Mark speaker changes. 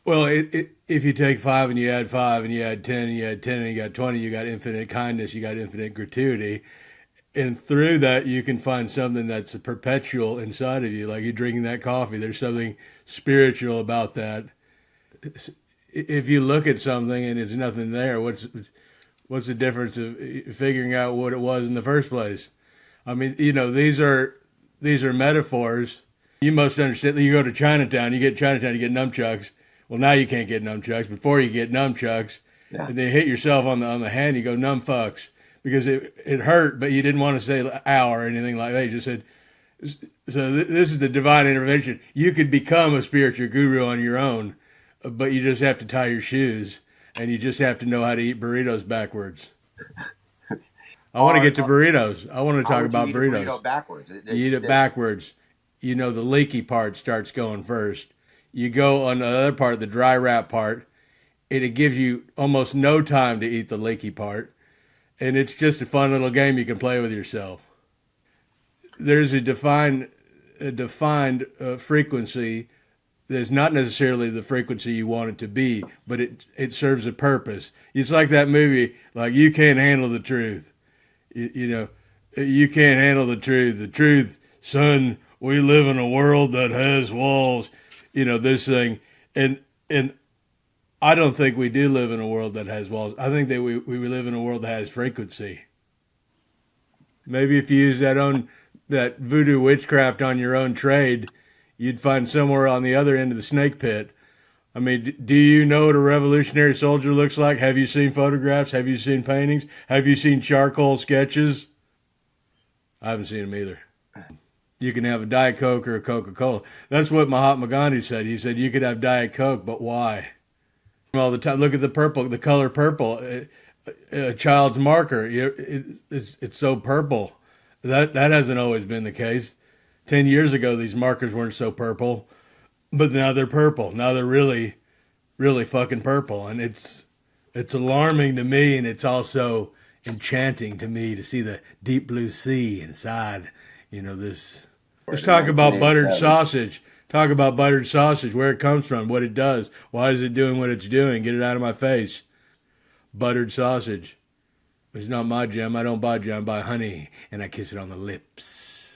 Speaker 1: Well, if you take five and you add five and you add 10 and you add 10 and you got 20, you got infinite kindness, you got infinite gratuity. And through that, you can find something that's perpetual inside of you. Like you're drinking that coffee, there's something spiritual about that. If you look at something and there's nothing there, what's the difference of figuring out what it was in the first place? I mean, these are metaphors. You must understand that you go to Chinatown, you get Chinatown, you get nunchucks. Well, now you can't get nunchucks. Before you get nunchucks,
Speaker 2: Yeah.
Speaker 1: and they hit yourself on the hand, you go numb fucks because it hurt, but you didn't want to say ow or anything like that. You just said, so this is the divine intervention. You could become a spiritual guru on your own, but you just have to tie your shoes and you just have to know how to eat burritos backwards. I want to get to
Speaker 2: Or
Speaker 1: burritos. I want to
Speaker 2: how
Speaker 1: talk
Speaker 2: would you
Speaker 1: about
Speaker 2: eat a burrito
Speaker 1: burritos.
Speaker 2: backwards?
Speaker 1: You eat it backwards. The leaky part starts going first. You go on the other part, the dry wrap part, and it gives you almost no time to eat the leaky part. And it's just a fun little game you can play with yourself. There's a defined frequency that's not necessarily the frequency you want it to be, but it serves a purpose. It's like that movie, like you can't handle the truth. You know, you can't handle the truth. The truth, son. We live in a world that has walls. This thing, and I don't think we do live in a world that has walls. I think that we live in a world that has frequency. Maybe if you use that voodoo witchcraft on your own trade, you'd find somewhere on the other end of the snake pit. I mean, do you know what a revolutionary soldier looks like? Have you seen photographs? Have you seen paintings? Have you seen charcoal sketches? I haven't seen them either. You can have a Diet Coke or a Coca-Cola. That's what Mahatma Gandhi said. He said you could have Diet Coke, but why? All the time. Look at the purple, the color purple. A child's marker. It's so purple. That hasn't always been the case. 10 years ago, these markers weren't so purple, but now they're purple. Now they're really, really fucking purple, and it's alarming to me, and it's also enchanting to me to see the deep blue sea inside. This. Let's
Speaker 2: in
Speaker 1: talk about buttered
Speaker 2: 1987.
Speaker 1: sausage. Talk about buttered sausage, where it comes from, what it does, why is it doing what it's doing. Get it out of my face. Buttered sausage. It's not my jam. I don't buy jam. I buy honey, and I kiss it on the lips.